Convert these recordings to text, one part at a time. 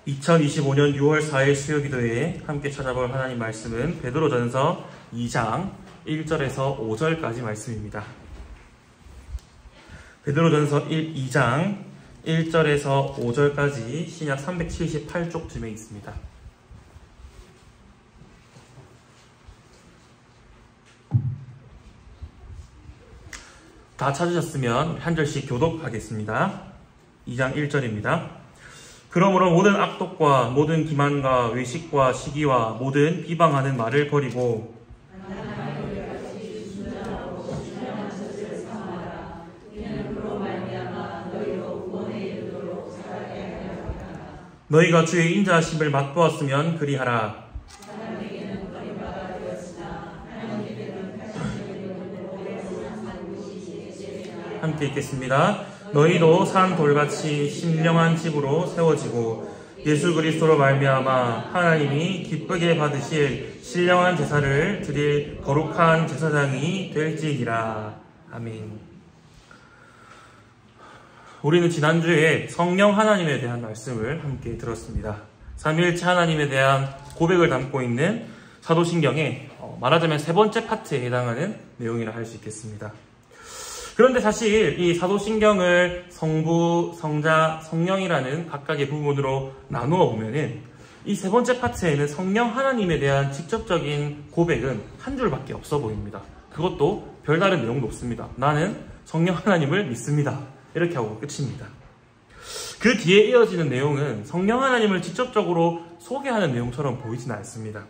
2025년 6월 4일 수요기도회에 함께 찾아볼 하나님 말씀은 베드로전서 2장 1절에서 5절까지 말씀입니다. 베드로전서 2장 1절에서 5절까지 신약 378쪽쯤에 있습니다. 다 찾으셨으면 한 절씩 교독하겠습니다. 2장 1절입니다. 그러므로 모든 악독과 모든 기만과 외식과 시기와 모든 비방하는 말을 버리고 너희가 주의 인자하심을 맛보았으면 그리하라. 함께 읽겠습니다. 너희도 산 돌같이 신령한 집으로 세워지고 예수 그리스도로 말미암아 하나님이 기쁘게 받으실 신령한 제사를 드릴 거룩한 제사장이 될지니라. 아멘. 우리는 지난주에 성령 하나님에 대한 말씀을 함께 들었습니다. 삼위일체 하나님에 대한 고백을 담고 있는 사도신경의 말하자면 세 번째 파트에 해당하는 내용이라 할 수 있겠습니다. 그런데 사실 이 사도신경을 성부, 성자, 성령이라는 각각의 부분으로 나누어 보면은 이 세 번째 파트에는 성령 하나님에 대한 직접적인 고백은 한 줄밖에 없어 보입니다. 그것도 별다른 내용도 없습니다. 나는 성령 하나님을 믿습니다. 이렇게 하고 끝입니다. 그 뒤에 이어지는 내용은 성령 하나님을 직접적으로 소개하는 내용처럼 보이지는 않습니다.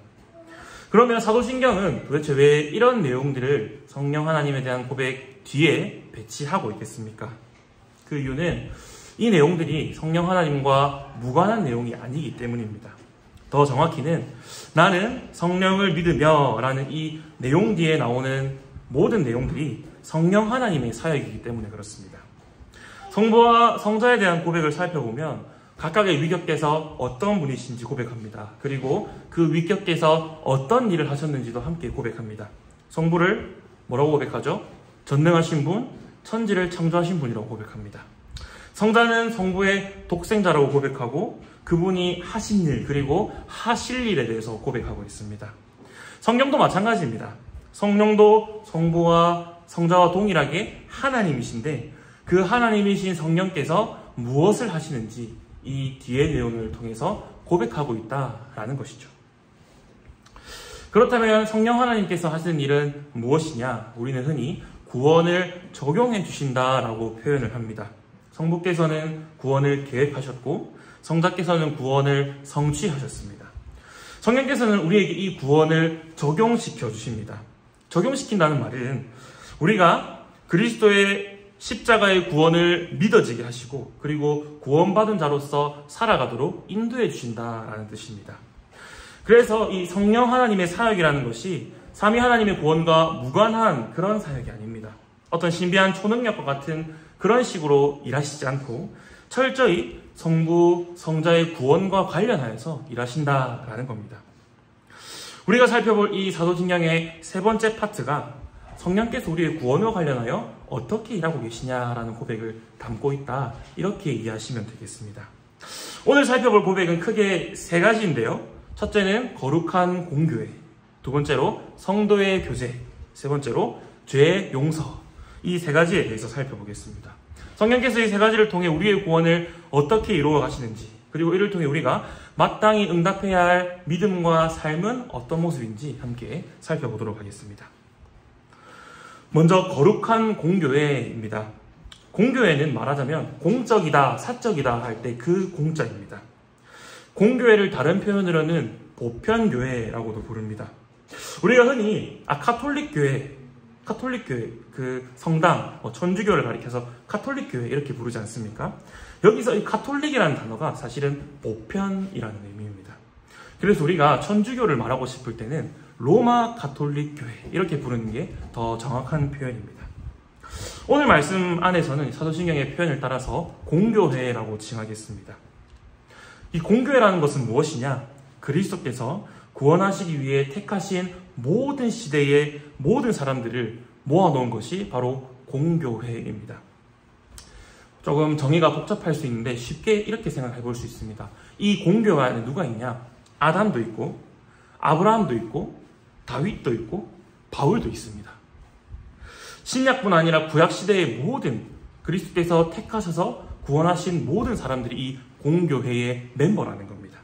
그러면 사도신경은 도대체 왜 이런 내용들을 성령 하나님에 대한 고백 뒤에 배치하고 있겠습니까? 그 이유는 이 내용들이 성령 하나님과 무관한 내용이 아니기 때문입니다. 더 정확히는 나는 성령을 믿으며 라는 이 내용 뒤에 나오는 모든 내용들이 성령 하나님의 사역이기 때문에 그렇습니다. 성부와 성자에 대한 고백을 살펴보면 각각의 위격께서 어떤 분이신지 고백합니다. 그리고 그 위격께서 어떤 일을 하셨는지도 함께 고백합니다. 성부를 뭐라고 고백하죠? 전능하신 분, 천지를 창조하신 분이라고 고백합니다. 성자는 성부의 독생자라고 고백하고 그분이 하신 일 그리고 하실 일에 대해서 고백하고 있습니다. 성령도 마찬가지입니다. 성령도 성부와 성자와 동일하게 하나님이신데 그 하나님이신 성령께서 무엇을 하시는지 이 뒤의 내용을 통해서 고백하고 있다라는 것이죠. 그렇다면 성령 하나님께서 하시는 일은 무엇이냐? 우리는 흔히 구원을 적용해 주신다라고 표현을 합니다. 성부께서는 구원을 계획하셨고 성자께서는 구원을 성취하셨습니다. 성령께서는 우리에게 이 구원을 적용시켜 주십니다. 적용시킨다는 말은 우리가 그리스도의 십자가의 구원을 믿어지게 하시고 그리고 구원받은 자로서 살아가도록 인도해 주신다라는 뜻입니다. 그래서 이 성령 하나님의 사역이라는 것이 삼위 하나님의 구원과 무관한 그런 사역이 아닙니다. 어떤 신비한 초능력과 같은 그런 식으로 일하시지 않고 철저히 성부, 성자의 구원과 관련하여서 일하신다라는 겁니다. 우리가 살펴볼 이 사도신경의 세 번째 파트가 성령께서 우리의 구원과 관련하여 어떻게 일하고 계시냐라는 고백을 담고 있다. 이렇게 이해하시면 되겠습니다. 오늘 살펴볼 고백은 크게 세 가지인데요. 첫째는 거룩한 공교회, 두 번째로 성도의 교제, 세 번째로 죄의 용서, 이 세 가지에 대해서 살펴보겠습니다. 성령께서 이 세 가지를 통해 우리의 구원을 어떻게 이루어 가시는지 그리고 이를 통해 우리가 마땅히 응답해야 할 믿음과 삶은 어떤 모습인지 함께 살펴보도록 하겠습니다. 먼저 거룩한 공교회입니다. 공교회는 말하자면 공적이다, 사적이다 할 때 그 공자입니다. 공교회를 다른 표현으로는 보편교회라고도 부릅니다. 우리가 흔히 카톨릭교회, 그 성당, 천주교를 가리켜서 카톨릭교회 이렇게 부르지 않습니까? 여기서 이 카톨릭이라는 단어가 사실은 보편이라는 의미입니다. 그래서 우리가 천주교를 말하고 싶을 때는 로마 가톨릭 교회 이렇게 부르는 게 더 정확한 표현입니다. 오늘 말씀 안에서는 사도신경의 표현을 따라서 공교회라고 칭하겠습니다. 이 공교회라는 것은 무엇이냐? 그리스도께서 구원하시기 위해 택하신 모든 시대의 모든 사람들을 모아놓은 것이 바로 공교회입니다. 조금 정의가 복잡할 수 있는데 쉽게 이렇게 생각해 볼 수 있습니다. 이 공교회 안에 누가 있냐? 아담도 있고 아브라함도 있고 다윗도 있고 바울도 있습니다. 신약뿐 아니라 구약시대의 모든 그리스도께서 택하셔서 구원하신 모든 사람들이 이 공교회의 멤버라는 겁니다.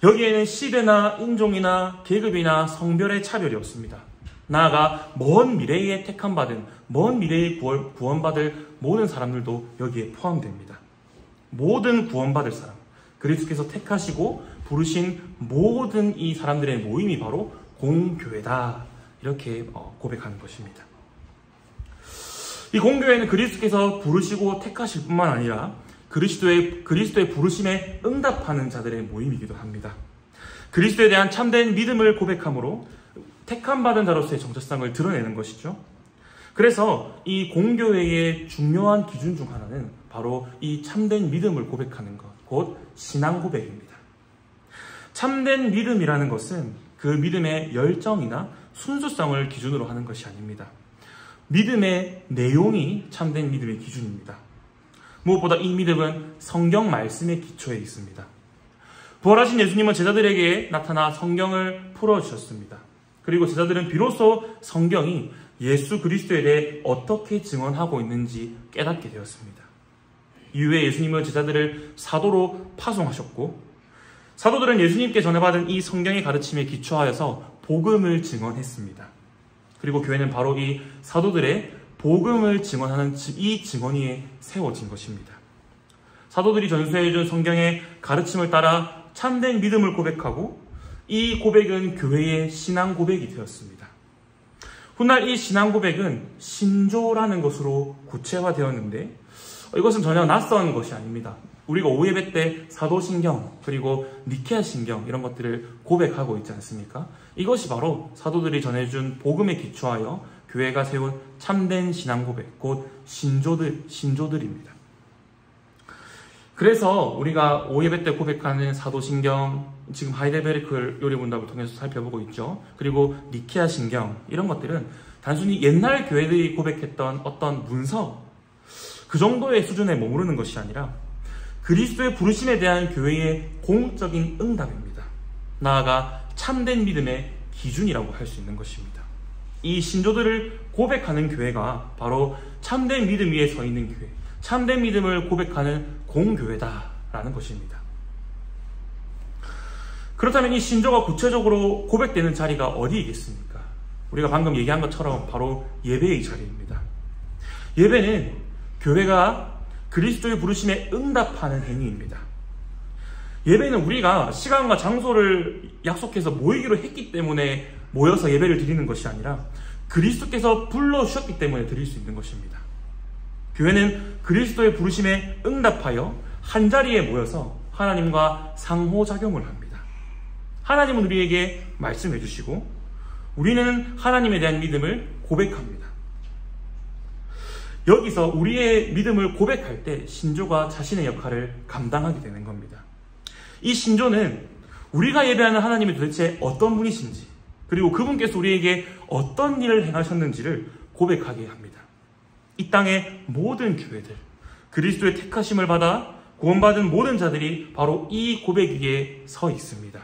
여기에는 시대나 인종이나 계급이나 성별의 차별이 없습니다. 나아가 먼 미래에 택함받은, 먼 미래에 구원받을 모든 사람들도 여기에 포함됩니다. 모든 구원받을 사람, 그리스도께서 택하시고 부르신 모든 이 사람들의 모임이 바로 공교회다, 이렇게 고백하는 것입니다. 이 공교회는 그리스도께서 부르시고 택하실 뿐만 아니라 그리스도의 부르심에 응답하는 자들의 모임이기도 합니다. 그리스도에 대한 참된 믿음을 고백함으로 택함받은 자로서의 정체성을 드러내는 것이죠. 그래서 이 공교회의 중요한 기준 중 하나는 바로 이 참된 믿음을 고백하는 것, 곧 신앙 고백입니다. 참된 믿음이라는 것은 그 믿음의 열정이나 순수성을 기준으로 하는 것이 아닙니다. 믿음의 내용이 참된 믿음의 기준입니다. 무엇보다 이 믿음은 성경 말씀의 기초에 있습니다. 부활하신 예수님은 제자들에게 나타나 성경을 풀어주셨습니다. 그리고 제자들은 비로소 성경이 예수 그리스도에 대해 어떻게 증언하고 있는지 깨닫게 되었습니다. 이후에 예수님은 제자들을 사도로 파송하셨고, 사도들은 예수님께 전해받은 이 성경의 가르침에 기초하여서 복음을 증언했습니다. 그리고 교회는 바로 이 사도들의 복음을 증언하는 이 증언 위에 세워진 것입니다. 사도들이 전수해준 성경의 가르침을 따라 참된 믿음을 고백하고, 이 고백은 교회의 신앙 고백이 되었습니다. 훗날 이 신앙 고백은 신조라는 것으로 구체화되었는데, 이것은 전혀 낯선 것이 아닙니다. 우리가 오예배 때 사도신경, 그리고 니케아 신경 이런 것들을 고백하고 있지 않습니까? 이것이 바로 사도들이 전해준 복음에 기초하여 교회가 세운 참된 신앙 고백, 곧 신조들입니다. 그래서 우리가 오예배 때 고백하는 사도신경, 지금 하이델베르크 요리문답을 통해서 살펴보고 있죠. 그리고 니케아 신경, 이런 것들은 단순히 옛날 교회들이 고백했던 어떤 문서, 그 정도의 수준에 머무르는 것이 아니라 그리스도의 부르심에 대한 교회의 공적인 응답입니다. 나아가 참된 믿음의 기준이라고 할 수 있는 것입니다. 이 신조들을 고백하는 교회가 바로 참된 믿음 위에 서 있는 교회, 참된 믿음을 고백하는 공교회다라는 것입니다. 그렇다면 이 신조가 구체적으로 고백되는 자리가 어디이겠습니까? 우리가 방금 얘기한 것처럼 바로 예배의 자리입니다. 예배는 교회가 그리스도의 부르심에 응답하는 행위입니다. 예배는 우리가 시간과 장소를 약속해서 모이기로 했기 때문에 모여서 예배를 드리는 것이 아니라 그리스도께서 불러주셨기 때문에 드릴 수 있는 것입니다. 교회는 그리스도의 부르심에 응답하여 한자리에 모여서 하나님과 상호작용을 합니다. 하나님은 우리에게 말씀해 주시고 우리는 하나님에 대한 믿음을 고백합니다. 여기서 우리의 믿음을 고백할 때 신조가 자신의 역할을 감당하게 되는 겁니다. 이 신조는 우리가 예배하는 하나님이 도대체 어떤 분이신지, 그리고 그분께서 우리에게 어떤 일을 행하셨는지를 고백하게 합니다. 이 땅의 모든 교회들, 그리스도의 택하심을 받아 구원받은 모든 자들이 바로 이 고백 위에 서 있습니다.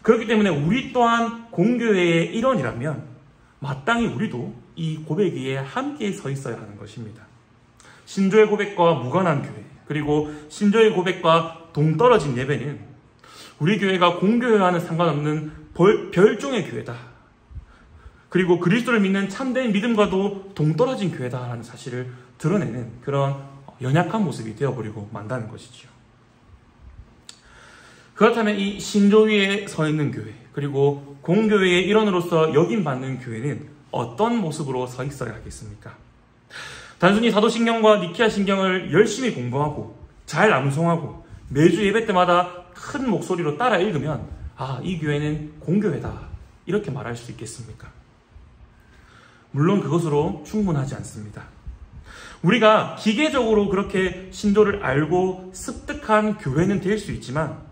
그렇기 때문에 우리 또한 공교회의 일원이라면 마땅히 우리도 이 고백 위에 함께 서 있어야 하는 것입니다. 신조의 고백과 무관한 교회, 그리고 신조의 고백과 동떨어진 예배는 우리 교회가 공교회와는 상관없는 별종의 교회다. 그리고 그리스도를 믿는 참된 믿음과도 동떨어진 교회다라는 사실을 드러내는 그런 연약한 모습이 되어버리고 만다는 것이죠. 그렇다면 이 신조 위에 서 있는 교회, 그리고 공교회의 일원으로서 여김받는 교회는 어떤 모습으로 서 있어야 하겠습니까? 단순히 사도신경과 니케아 신경을 열심히 공부하고 잘 암송하고 매주 예배 때마다 큰 목소리로 따라 읽으면 이 교회는 공교회다, 이렇게 말할 수 있겠습니까? 물론 그것으로 충분하지 않습니다. 우리가 기계적으로 그렇게 신조를 알고 습득한 교회는 될 수 있지만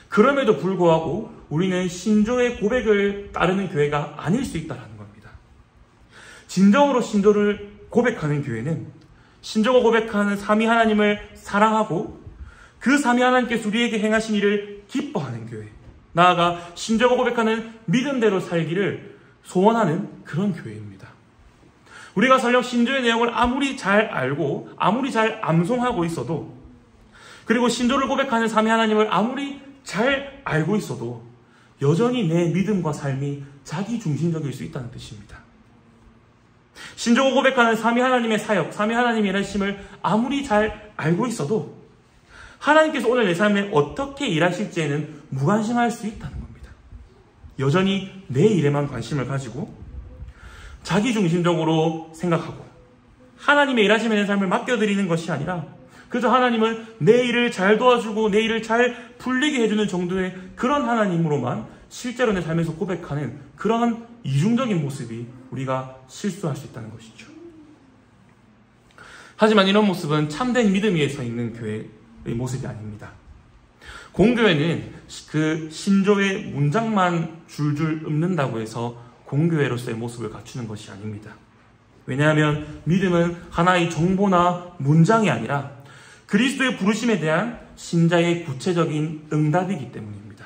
그럼에도 불구하고 우리는 신조의 고백을 따르는 교회가 아닐 수 있다는 겁니다. 진정으로 신조를 고백하는 교회는 신조가 고백하는 삼위 하나님을 사랑하고 그 삼위 하나님께서 우리에게 행하신 일을 기뻐하는 교회, 나아가 신조가 고백하는 믿음대로 살기를 소원하는 그런 교회입니다. 우리가 설령 신조의 내용을 아무리 잘 알고 아무리 잘 암송하고 있어도, 그리고 신조를 고백하는 삼위 하나님을 아무리 잘 알고 있어도 여전히 내 믿음과 삶이 자기 중심적일 수 있다는 뜻입니다. 신조가 고백하는 삼위 하나님의 사역, 삼위 하나님의 일하심을 아무리 잘 알고 있어도 하나님께서 오늘 내 삶에 어떻게 일하실지에는 무관심할 수 있다는 겁니다. 여전히 내 일에만 관심을 가지고 자기 중심적으로 생각하고 하나님의 일하심에 내 삶을 맡겨드리는 것이 아니라 그저 하나님은 내 일을 잘 도와주고 내 일을 잘 풀리게 해주는 정도의 그런 하나님으로만 실제로 내 삶에서 고백하는 그런 이중적인 모습이 우리가 실수할 수 있다는 것이죠. 하지만 이런 모습은 참된 믿음 위에 서 있는 교회의 모습이 아닙니다. 공교회는 그 신조의 문장만 줄줄 읊는다고 해서 공교회로서의 모습을 갖추는 것이 아닙니다. 왜냐하면 믿음은 하나의 정보나 문장이 아니라 그리스도의 부르심에 대한 신자의 구체적인 응답이기 때문입니다.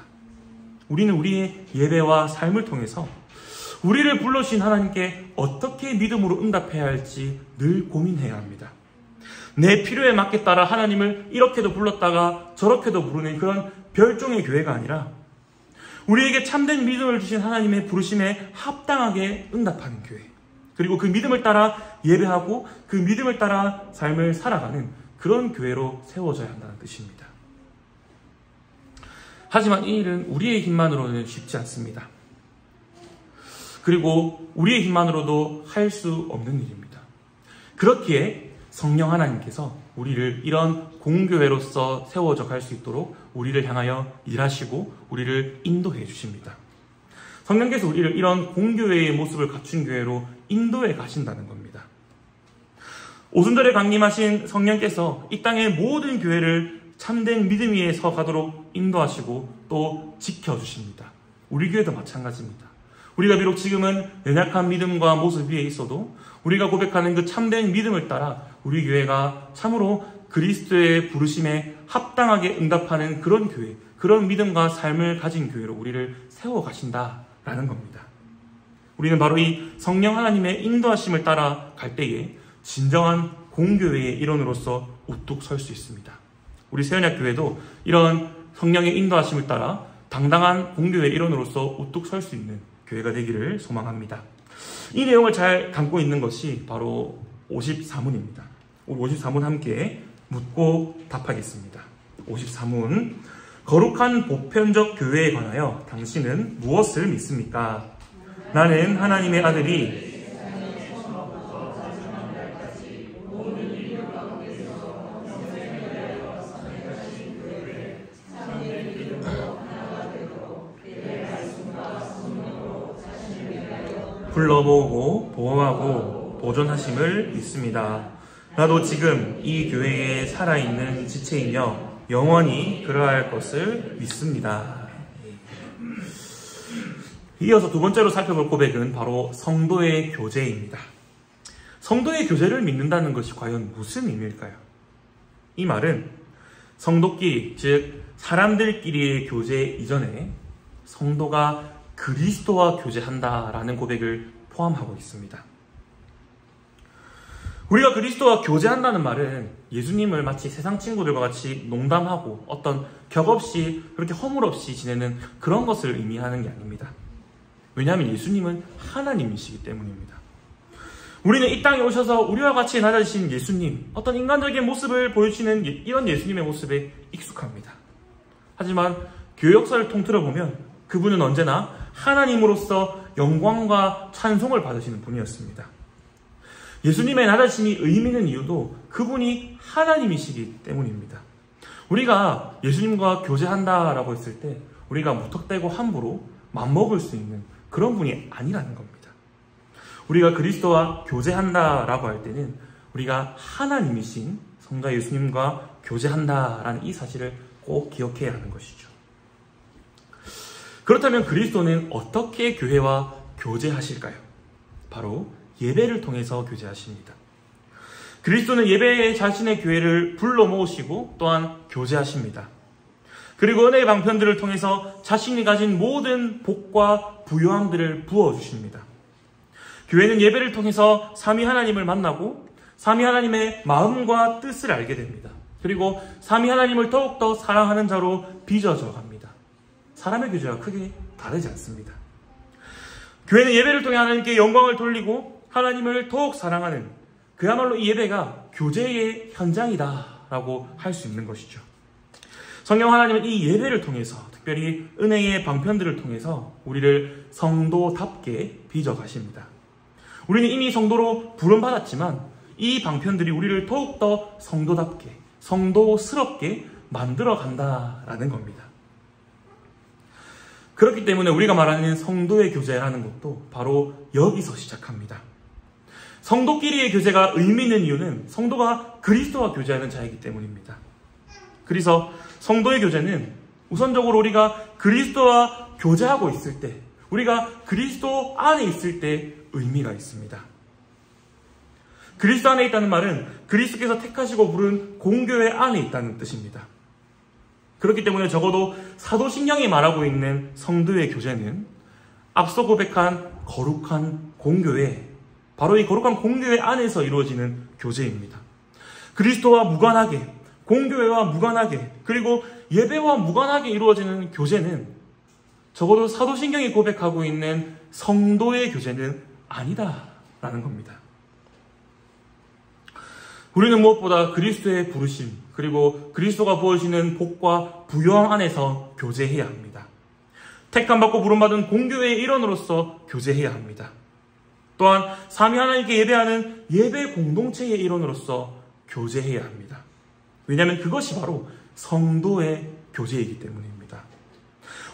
우리는 우리의 예배와 삶을 통해서 우리를 불러주신 하나님께 어떻게 믿음으로 응답해야 할지 늘 고민해야 합니다. 내 필요에 맞게 따라 하나님을 이렇게도 불렀다가 저렇게도 부르는 그런 별종의 교회가 아니라 우리에게 참된 믿음을 주신 하나님의 부르심에 합당하게 응답하는 교회, 그리고 그 믿음을 따라 예배하고 그 믿음을 따라 삶을 살아가는 그런 교회로 세워져야 한다는 뜻입니다. 하지만 이 일은 우리의 힘만으로는 쉽지 않습니다. 그리고 우리의 힘만으로도 할 수 없는 일입니다. 그렇기에 성령 하나님께서 우리를 이런 공교회로서 세워져 갈 수 있도록 우리를 향하여 일하시고 우리를 인도해 주십니다. 성령께서 우리를 이런 공교회의 모습을 갖춘 교회로 인도해 가신다는 겁니다. 오순절에 강림하신 성령께서 이 땅의 모든 교회를 참된 믿음 위에 서 가도록 인도하시고 또 지켜주십니다. 우리 교회도 마찬가지입니다. 우리가 비록 지금은 연약한 믿음과 모습 위에 있어도 우리가 고백하는 그 참된 믿음을 따라 우리 교회가 참으로 그리스도의 부르심에 합당하게 응답하는 그런 교회, 그런 믿음과 삶을 가진 교회로 우리를 세워가신다라는 겁니다. 우리는 바로 이 성령 하나님의 인도하심을 따라 갈 때에 진정한 공교회의 일원으로서 우뚝 설 수 있습니다. 우리 세연약교회도 이런 성령의 인도하심을 따라 당당한 공교회의 일원으로서 우뚝 설 수 있는 교회가 되기를 소망합니다. 이 내용을 잘 담고 있는 것이 바로 54문입니다. 우리 54문 함께 묻고 답하겠습니다. 54문. 거룩한 보편적 교회에 관하여 당신은 무엇을 믿습니까? 나는 하나님의 아들이 불러모으고 보호하고 보존하심을 믿습니다. 나도 지금 이 교회에 살아있는 지체이며 영원히 그러할 것을 믿습니다. 이어서 두 번째로 살펴볼 고백은 바로 성도의 교제입니다. 성도의 교제를 믿는다는 것이 과연 무슨 의미일까요? 이 말은 성도끼리, 즉 사람들끼리의 교제 이전에 성도가 그리스도와 교제한다라는 고백을 포함하고 있습니다. 우리가 그리스도와 교제한다는 말은 예수님을 마치 세상 친구들과 같이 농담하고 어떤 격 없이 그렇게 허물 없이 지내는 그런 것을 의미하는 게 아닙니다. 왜냐하면 예수님은 하나님이시기 때문입니다. 우리는 이 땅에 오셔서 우리와 같이 낮아지신 예수님, 어떤 인간적인 모습을 보여주시는 이런 예수님의 모습에 익숙합니다. 하지만 교회 역사를 통틀어 보면 그분은 언제나 하나님으로서 영광과 찬송을 받으시는 분이었습니다. 예수님의 낮아짐이 의미 있는 이유도 그분이 하나님이시기 때문입니다. 우리가 예수님과 교제한다라고 했을 때 우리가 무턱대고 함부로 맘먹을 수 있는 그런 분이 아니라는 겁니다. 우리가 그리스도와 교제한다라고 할 때는 우리가 하나님이신 성자 예수님과 교제한다라는 이 사실을 꼭 기억해야 하는 것이죠. 그렇다면 그리스도는 어떻게 교회와 교제하실까요? 바로 예배를 통해서 교제하십니다. 그리스도는 예배에 자신의 교회를 불러 모으시고 또한 교제하십니다. 그리고 은혜의 방편들을 통해서 자신이 가진 모든 복과 부요함들을 부어주십니다. 교회는 예배를 통해서 삼위 하나님을 만나고 삼위 하나님의 마음과 뜻을 알게 됩니다. 그리고 삼위 하나님을 더욱더 사랑하는 자로 빚어져 갑니다. 사람의 교제와 크게 다르지 않습니다. 교회는 예배를 통해 하나님께 영광을 돌리고 하나님을 더욱 사랑하는, 그야말로 이 예배가 교제의 현장이다라고 할 수 있는 것이죠. 성령 하나님은 이 예배를 통해서, 특별히 은혜의 방편들을 통해서 우리를 성도답게 빚어가십니다. 우리는 이미 성도로 부름받았지만 이 방편들이 우리를 더욱더 성도답게, 성도스럽게 만들어 간다라는 겁니다. 그렇기 때문에 우리가 말하는 성도의 교제라는 것도 바로 여기서 시작합니다. 성도끼리의 교제가 의미 있는 이유는 성도가 그리스도와 교제하는 자이기 때문입니다. 그래서 성도의 교제는 우선적으로 우리가 그리스도와 교제하고 있을 때, 우리가 그리스도 안에 있을 때 의미가 있습니다. 그리스도 안에 있다는 말은 그리스도께서 택하시고 부른 공교회 안에 있다는 뜻입니다. 그렇기 때문에 적어도 사도신경이 말하고 있는 성도의 교제는 앞서 고백한 거룩한 공교회, 바로 이 거룩한 공교회 안에서 이루어지는 교제입니다. 그리스도와 무관하게, 공교회와 무관하게, 그리고 예배와 무관하게 이루어지는 교제는 적어도 사도신경이 고백하고 있는 성도의 교제는 아니다라는 겁니다. 우리는 무엇보다 그리스도의 부르심, 그리고 그리스도가 부어주시는 복과 부요함 안에서 교제해야 합니다. 택함받고 부름받은 공교회의 일원으로서 교제해야 합니다. 또한 삼위 하나님께 예배하는 예배 공동체의 일원으로서 교제해야 합니다. 왜냐하면 그것이 바로 성도의 교제이기 때문입니다.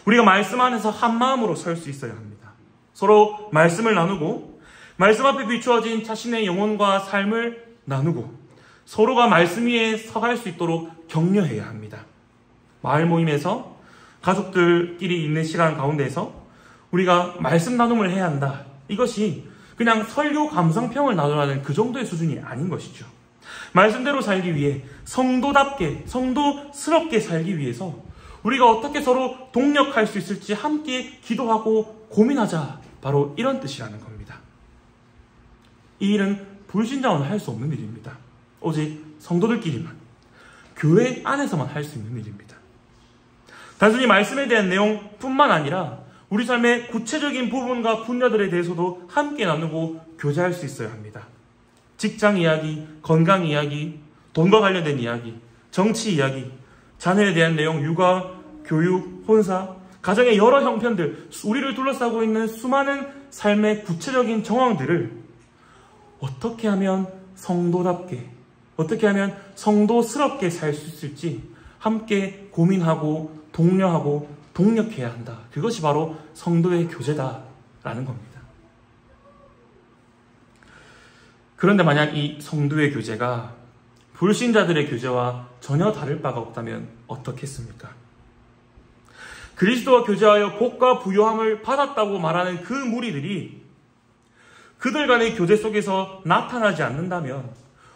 우리가 말씀 안에서 한 마음으로 설 수 있어야 합니다. 서로 말씀을 나누고 말씀 앞에 비추어진 자신의 영혼과 삶을 나누고 서로가 말씀 위에 서갈 수 있도록 격려해야 합니다. 마을 모임에서 가족들끼리 있는 시간 가운데서 우리가 말씀 나눔을 해야 한다. 이것이 그냥 설교 감상평을 나누라는 그 정도의 수준이 아닌 것이죠. 말씀대로 살기 위해 성도답게, 성도스럽게 살기 위해서 우리가 어떻게 서로 동력할 수 있을지 함께 기도하고 고민하자. 바로 이런 뜻이라는 겁니다. 이 일은 불신자와는 할 수 없는 일입니다. 오직 성도들끼리만, 교회 안에서만 할 수 있는 일입니다. 단순히 말씀에 대한 내용뿐만 아니라 우리 삶의 구체적인 부분과 분야들에 대해서도 함께 나누고 교제할 수 있어야 합니다. 직장 이야기, 건강 이야기, 돈과 관련된 이야기, 정치 이야기, 자녀에 대한 내용, 육아, 교육, 혼사, 가정의 여러 형편들, 우리를 둘러싸고 있는 수많은 삶의 구체적인 정황들을 어떻게 하면 성도답게, 어떻게 하면 성도스럽게 살 수 있을지 함께 고민하고 독려하고 동력해야 한다. 그것이 바로 성도의 교제다라는 겁니다. 그런데 만약 이 성도의 교제가 불신자들의 교제와 전혀 다를 바가 없다면 어떻겠습니까? 그리스도와 교제하여 복과 부요함을 받았다고 말하는 그 무리들이 그들 간의 교제 속에서 나타나지 않는다면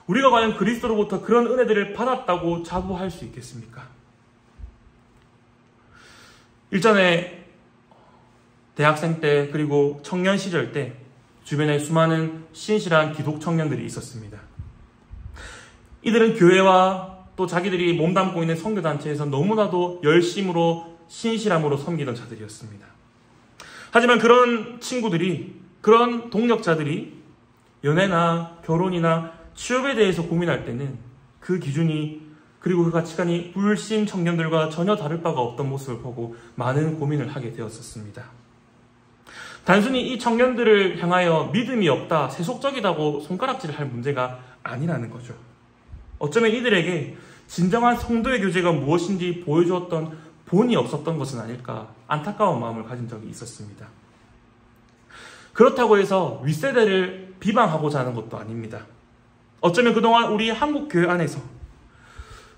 우리가 과연 그리스도로부터 그런 은혜들을 받았다고 자부할 수 있겠습니까? 일전에 대학생 때 그리고 청년 시절 때 주변에 수많은 신실한 기독 청년들이 있었습니다. 이들은 교회와 또 자기들이 몸담고 있는 선교단체에서 너무나도 열심으로 신실함으로 섬기던 자들이었습니다. 하지만 그런 친구들이, 그런 동력자들이 연애나 결혼이나 취업에 대해서 고민할 때는 그 기준이, 그리고 그 가치관이 불신 청년들과 전혀 다를 바가 없던 모습을 보고 많은 고민을 하게 되었었습니다. 단순히 이 청년들을 향하여 믿음이 없다, 세속적이다고 손가락질을 할 문제가 아니라는 거죠. 어쩌면 이들에게 진정한 성도의 교제가 무엇인지 보여주었던 본이 없었던 것은 아닐까 안타까운 마음을 가진 적이 있었습니다. 그렇다고 해서 윗세대를 비방하고자 하는 것도 아닙니다. 어쩌면 그동안 우리 한국교회 안에서,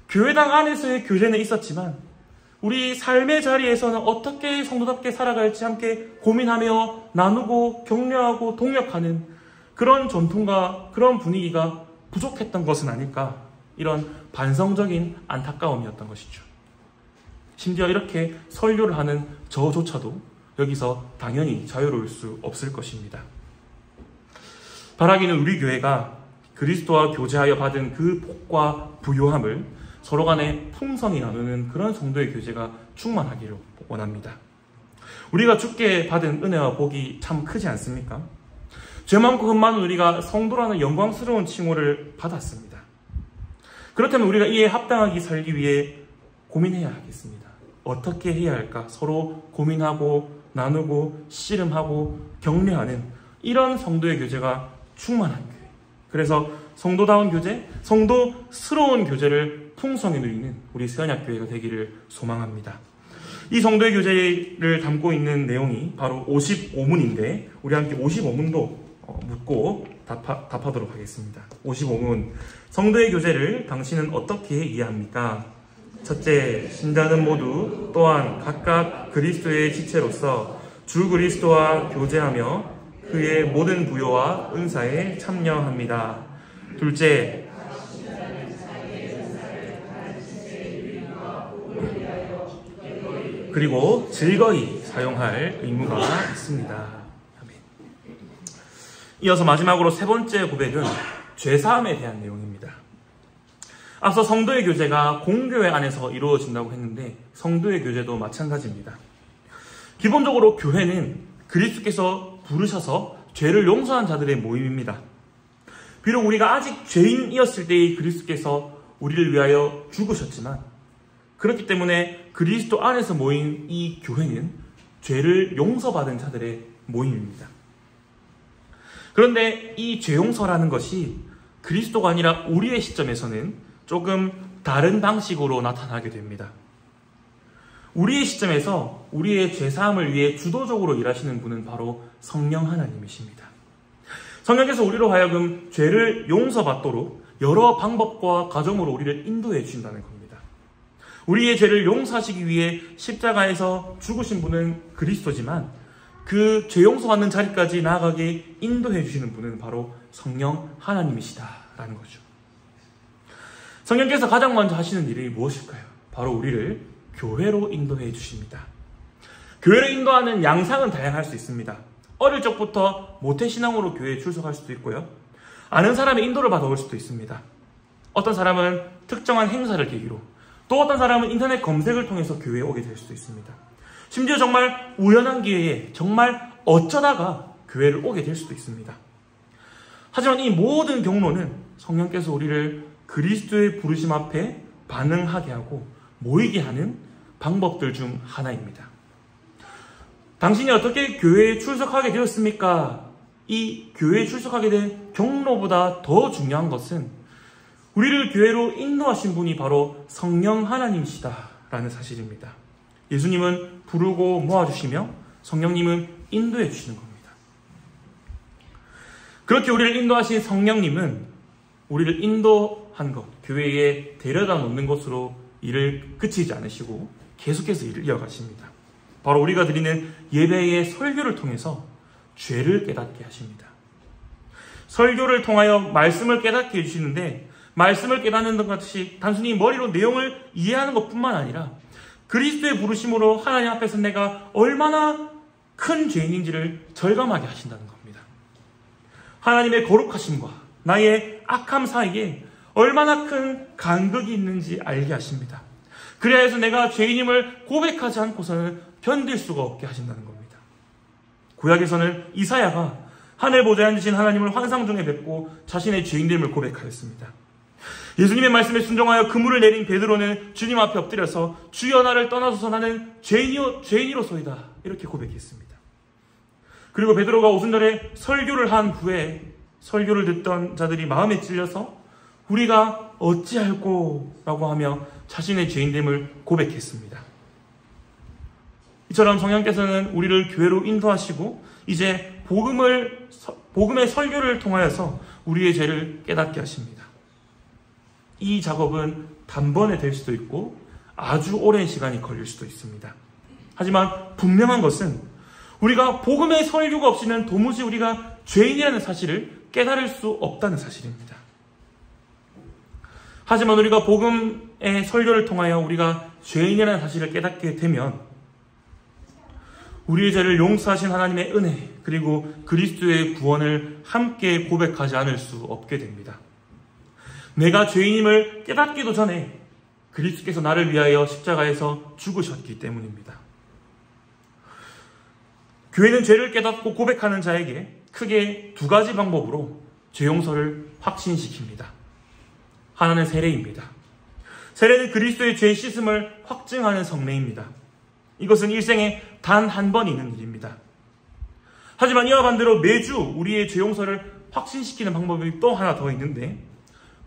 교회당 안에서의 교제는 있었지만 우리 삶의 자리에서는 어떻게 성도답게 살아갈지 함께 고민하며 나누고 격려하고 동력하는 그런 전통과 그런 분위기가 부족했던 것은 아닐까, 이런 반성적인 안타까움이었던 것이죠. 심지어 이렇게 설교를 하는 저조차도 여기서 당연히 자유로울 수 없을 것입니다. 바라기는 우리 교회가 그리스도와 교제하여 받은 그 복과 부요함을 서로 간에 풍성히 나누는 그런 성도의 교제가 충만하기를 원합니다. 우리가 주께 받은 은혜와 복이 참 크지 않습니까? 죄 많고 흠 많은 우리가 성도라는 영광스러운 칭호를 받았습니다. 그렇다면 우리가 이에 합당하게 살기 위해 고민해야 하겠습니다. 어떻게 해야 할까? 서로 고민하고 나누고 씨름하고 격려하는 이런 성도의 교제가 충만한 교회. 그래서 성도다운 교제, 성도스러운 교제를 풍성히 누리는 우리 세언약교회가 되기를 소망합니다. 이 성도의 교제를 담고 있는 내용이 바로 55문인데 우리 함께 55문도 묻고 답하도록 하겠습니다. 55문. 성도의 교제를 당신은 어떻게 이해합니까? 첫째, 신자는 모두 또한 각각 그리스도의 지체로서 주 그리스도와 교제하며 그의 모든 부요와 은사에 참여합니다. 둘째, 그리고 즐거이 사용할 의무가 있습니다. 아멘. 이어서 마지막으로 세 번째 고백은 죄사함에 대한 내용입니다. 앞서 성도의 교제가 공교회 안에서 이루어진다고 했는데 성도의 교제도 마찬가지입니다. 기본적으로 교회는 그리스도께서 부르셔서 죄를 용서한 자들의 모임입니다. 비록 우리가 아직 죄인이었을 때의 그리스도께서 우리를 위하여 죽으셨지만 그렇기 때문에 그리스도 안에서 모인 이 교회는 죄를 용서받은 자들의 모임입니다. 그런데 이 죄 용서라는 것이 그리스도가 아니라 우리의 시점에서는 조금 다른 방식으로 나타나게 됩니다. 우리의 시점에서 우리의 죄사함을 위해 주도적으로 일하시는 분은 바로 성령 하나님이십니다. 성령께서 우리로 하여금 죄를 용서받도록 여러 방법과 과정으로 우리를 인도해 주신다는 겁니다. 우리의 죄를 용서하시기 위해 십자가에서 죽으신 분은 그리스도지만 그 죄 용서받는 자리까지 나아가게 인도해 주시는 분은 바로 성령 하나님이시다라는 거죠. 성령께서 가장 먼저 하시는 일이 무엇일까요? 바로 우리를 교회로 인도해 주십니다. 교회로 인도하는 양상은 다양할 수 있습니다. 어릴 적부터 모태신앙으로 교회에 출석할 수도 있고요. 아는 사람의 인도를 받아올 수도 있습니다. 어떤 사람은 특정한 행사를 계기로, 또 어떤 사람은 인터넷 검색을 통해서 교회에 오게 될 수도 있습니다. 심지어 정말 우연한 기회에 정말 어쩌다가 교회를 오게 될 수도 있습니다. 하지만 이 모든 경로는 성령께서 우리를 그리스도의 부르심 앞에 반응하게 하고 모이게 하는 방법들 중 하나입니다. 당신이 어떻게 교회에 출석하게 되었습니까? 이 교회에 출석하게 된 경로보다 더 중요한 것은 우리를 교회로 인도하신 분이 바로 성령 하나님이시다라는 사실입니다. 예수님은 부르고 모아주시며 성령님은 인도해 주시는 겁니다. 그렇게 우리를 인도하신 성령님은 우리를 인도한 것, 교회에 데려다 놓는 것으로 일을 그치지 않으시고 계속해서 일을 이어가십니다. 바로 우리가 드리는 예배의 설교를 통해서 죄를 깨닫게 하십니다. 설교를 통하여 말씀을 깨닫게 해주시는데 말씀을 깨닫는 것이 단순히 머리로 내용을 이해하는 것뿐만 아니라 그리스도의 부르심으로 하나님 앞에서 내가 얼마나 큰 죄인인지를 절감하게 하신다는 겁니다. 하나님의 거룩하심과 나의 악함 사이에 얼마나 큰 간극이 있는지 알게 하십니다. 그래야 해서 내가 죄인임을 고백하지 않고서는 견딜 수가 없게 하신다는 겁니다. 구약에서는 이사야가 하늘 보좌에 앉으신 하나님을 환상 중에 뵙고 자신의 죄인됨을 고백하였습니다. 예수님의 말씀에 순종하여 그물을 내린 베드로는 주님 앞에 엎드려서 주여 나를 떠나소서 나는 죄인이로소이다 이렇게 고백했습니다. 그리고 베드로가 오순절에 설교를 한 후에 설교를 듣던 자들이 마음에 찔려서 우리가 어찌할꼬 라고 하며 자신의 죄인됨을 고백했습니다. 이처럼 성령께서는 우리를 교회로 인도하시고 이제 복음의 설교를 통하여서 우리의 죄를 깨닫게 하십니다. 이 작업은 단번에 될 수도 있고 아주 오랜 시간이 걸릴 수도 있습니다. 하지만 분명한 것은 우리가 복음의 설교가 없이는 도무지 우리가 죄인이라는 사실을 깨달을 수 없다는 사실입니다. 하지만 우리가 복음의 설교를 통하여 우리가 죄인이라는 사실을 깨닫게 되면 우리의 죄를 용서하신 하나님의 은혜 그리고 그리스도의 구원을 함께 고백하지 않을 수 없게 됩니다. 내가 죄인임을 깨닫기도 전에 그리스도께서 나를 위하여 십자가에서 죽으셨기 때문입니다. 교회는 죄를 깨닫고 고백하는 자에게 크게 두 가지 방법으로 죄 용서를 확신시킵니다. 하나는 세례입니다. 세례는 그리스도의 죄 씻음을 확증하는 성례입니다. 이것은 일생에 단 한 번 있는 일입니다. 하지만 이와 반대로 매주 우리의 죄 용서를 확신시키는 방법이 또 하나 더 있는데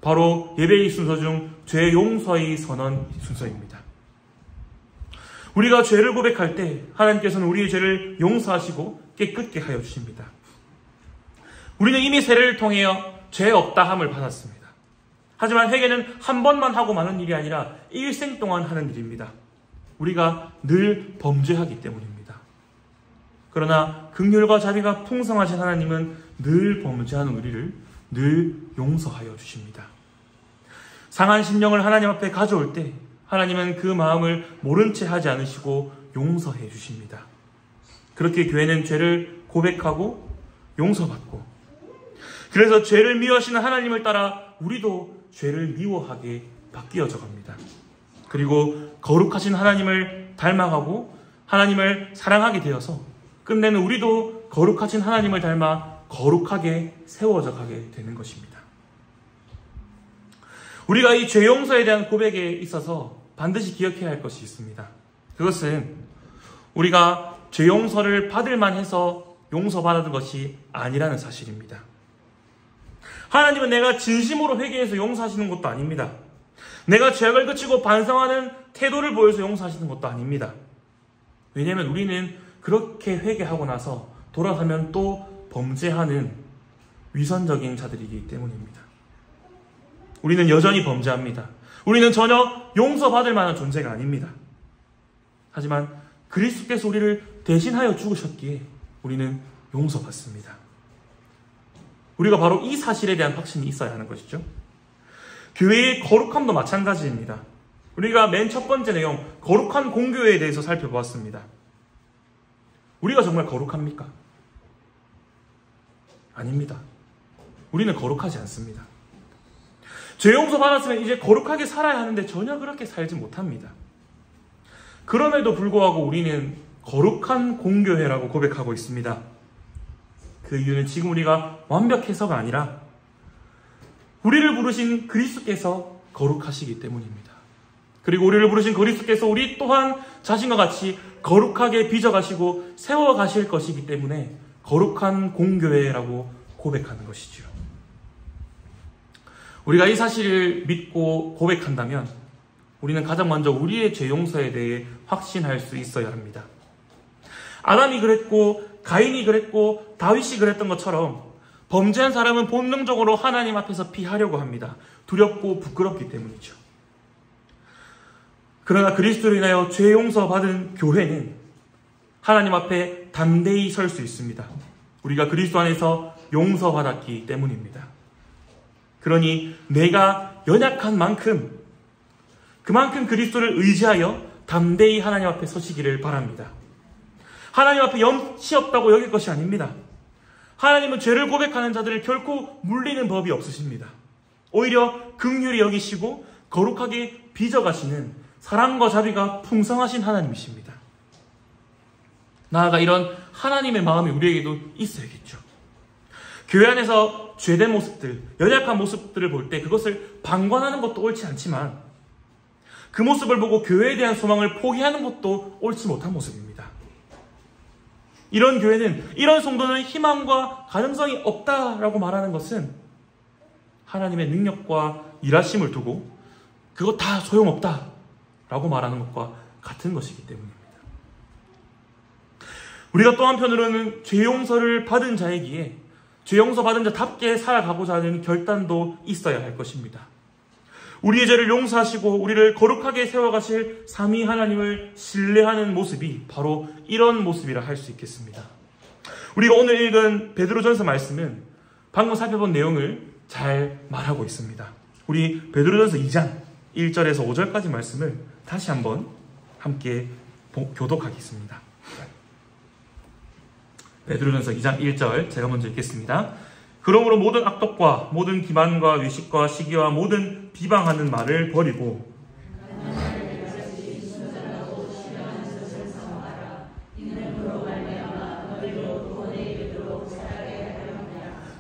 바로 예배의 순서 중 죄 용서의 선언 순서입니다. 우리가 죄를 고백할 때 하나님께서는 우리의 죄를 용서하시고 깨끗게 하여 주십니다. 우리는 이미 세례를 통해 죄 없다함을 받았습니다. 하지만 회개는 한 번만 하고 마는 일이 아니라 일생 동안 하는 일입니다. 우리가 늘 범죄하기 때문입니다. 그러나 긍휼과 자비가 풍성하신 하나님은 늘 범죄하는 우리를 늘 용서하여 주십니다. 상한 심령을 하나님 앞에 가져올 때 하나님은 그 마음을 모른 채 하지 않으시고 용서해 주십니다. 그렇게 교회는 죄를 고백하고 용서받고 그래서 죄를 미워하시는 하나님을 따라 우리도 죄를 미워하게 바뀌어져 갑니다. 그리고 거룩하신 하나님을 닮아가고 하나님을 사랑하게 되어서 끝내는 우리도 거룩하신 하나님을 닮아 거룩하게 세워져 가게 되는 것입니다. 우리가 이 죄 용서에 대한 고백에 있어서 반드시 기억해야 할 것이 있습니다. 그것은 우리가 죄 용서를 받을 만해서 용서받은 것이 아니라는 사실입니다. 하나님은 내가 진심으로 회개해서 용서하시는 것도 아닙니다. 내가 죄악을 그치고 반성하는 태도를 보여서 용서하시는 것도 아닙니다. 왜냐하면 우리는 그렇게 회개하고 나서 돌아서면 또 범죄하는 위선적인 자들이기 때문입니다. 우리는 여전히 범죄합니다. 우리는 전혀 용서받을 만한 존재가 아닙니다. 하지만 그리스도께서 우리를 대신하여 죽으셨기에 우리는 용서받습니다. 우리가 바로 이 사실에 대한 확신이 있어야 하는 것이죠. 교회의 거룩함도 마찬가지입니다. 우리가 맨 첫 번째 내용, 거룩한 공교회에 대해서 살펴보았습니다. 우리가 정말 거룩합니까? 아닙니다. 우리는 거룩하지 않습니다. 죄 용서 받았으면 이제 거룩하게 살아야 하는데 전혀 그렇게 살지 못합니다. 그럼에도 불구하고 우리는 거룩한 공교회라고 고백하고 있습니다. 그 이유는 지금 우리가 완벽해서가 아니라 우리를 부르신 그리스도께서 거룩하시기 때문입니다. 그리고 우리를 부르신 그리스도께서 우리 또한 자신과 같이 거룩하게 빚어가시고 세워가실 것이기 때문에 거룩한 공교회라고 고백하는 것이죠. 우리가 이 사실을 믿고 고백한다면 우리는 가장 먼저 우리의 죄 용서에 대해 확신할 수 있어야 합니다. 아담이 그랬고 가인이 그랬고 다윗이 그랬던 것처럼 범죄한 사람은 본능적으로 하나님 앞에서 피하려고 합니다. 두렵고 부끄럽기 때문이죠. 그러나 그리스도로 인하여 죄 용서받은 교회는 하나님 앞에 담대히 설 수 있습니다. 우리가 그리스도 안에서 용서받았기 때문입니다. 그러니 내가 연약한 만큼 그만큼 그리스도를 의지하여 담대히 하나님 앞에 서시기를 바랍니다. 하나님 앞에 염치 없다고 여길 것이 아닙니다. 하나님은 죄를 고백하는 자들을 결코 물리는 법이 없으십니다. 오히려 긍휼히 여기시고 거룩하게 빚어가시는 사랑과 자비가 풍성하신 하나님이십니다. 나아가 이런 하나님의 마음이 우리에게도 있어야겠죠. 교회 안에서 죄된 모습들, 연약한 모습들을 볼 때 그것을 방관하는 것도 옳지 않지만 그 모습을 보고 교회에 대한 소망을 포기하는 것도 옳지 못한 모습입니다. 이런 교회는, 이런 성도는 희망과 가능성이 없다라고 말하는 것은 하나님의 능력과 일하심을 두고 그거 다 소용없다라고 말하는 것과 같은 것이기 때문입니다. 우리가 또 한편으로는 죄 용서를 받은 자이기에 죄 용서 받은 자답게 살아가고자 하는 결단도 있어야 할 것입니다. 우리의 죄를 용서하시고 우리를 거룩하게 세워가실 삼위 하나님을 신뢰하는 모습이 바로 이런 모습이라 할 수 있겠습니다. 우리가 오늘 읽은 베드로전서 말씀은 방금 살펴본 내용을 잘 말하고 있습니다. 우리 베드로전서 2장 1절에서 5절까지 말씀을 다시 한번 함께 교독하겠습니다. 베드로전서 2장 1절 제가 먼저 읽겠습니다. 그러므로 모든 악독과 모든 기만과 외식과 시기와 모든 비방하는 말을 버리고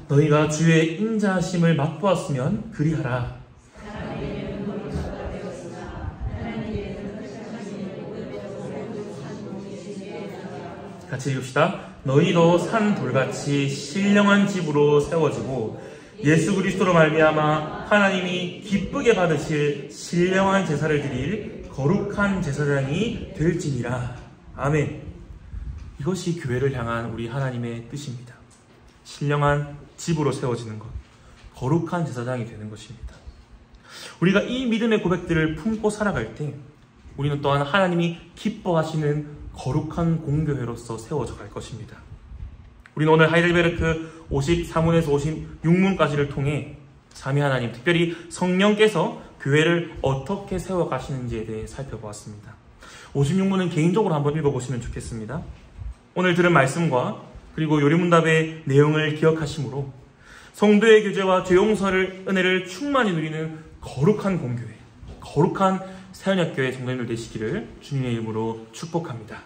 너희가 주의 인자하심을 맛보았으면 그리하라. 같이 읽읍시다. 너희도 산 돌같이 신령한 집으로 세워지고 예수 그리스도로 말미암아 하나님이 기쁘게 받으실 신령한 제사를 드릴 거룩한 제사장이 될지니라. 아멘. 이것이 교회를 향한 우리 하나님의 뜻입니다. 신령한 집으로 세워지는 것, 거룩한 제사장이 되는 것입니다. 우리가 이 믿음의 고백들을 품고 살아갈 때 우리는 또한 하나님이 기뻐하시는 거룩한 공교회로서 세워져 갈 것입니다. 우리는 오늘 하이델베르크 54문에서 56문까지를 통해 삼위 하나님, 특별히 성령께서 교회를 어떻게 세워가시는지에 대해 살펴보았습니다. 56문은 개인적으로 한번 읽어보시면 좋겠습니다. 오늘 들은 말씀과 그리고 요리문답의 내용을 기억하심으로 성도의 교제와 죄용서를 은혜를 충만히 누리는 거룩한 공교회, 거룩한 새언약교회 성도님들 되시기를 주님의 이름으로 축복합니다.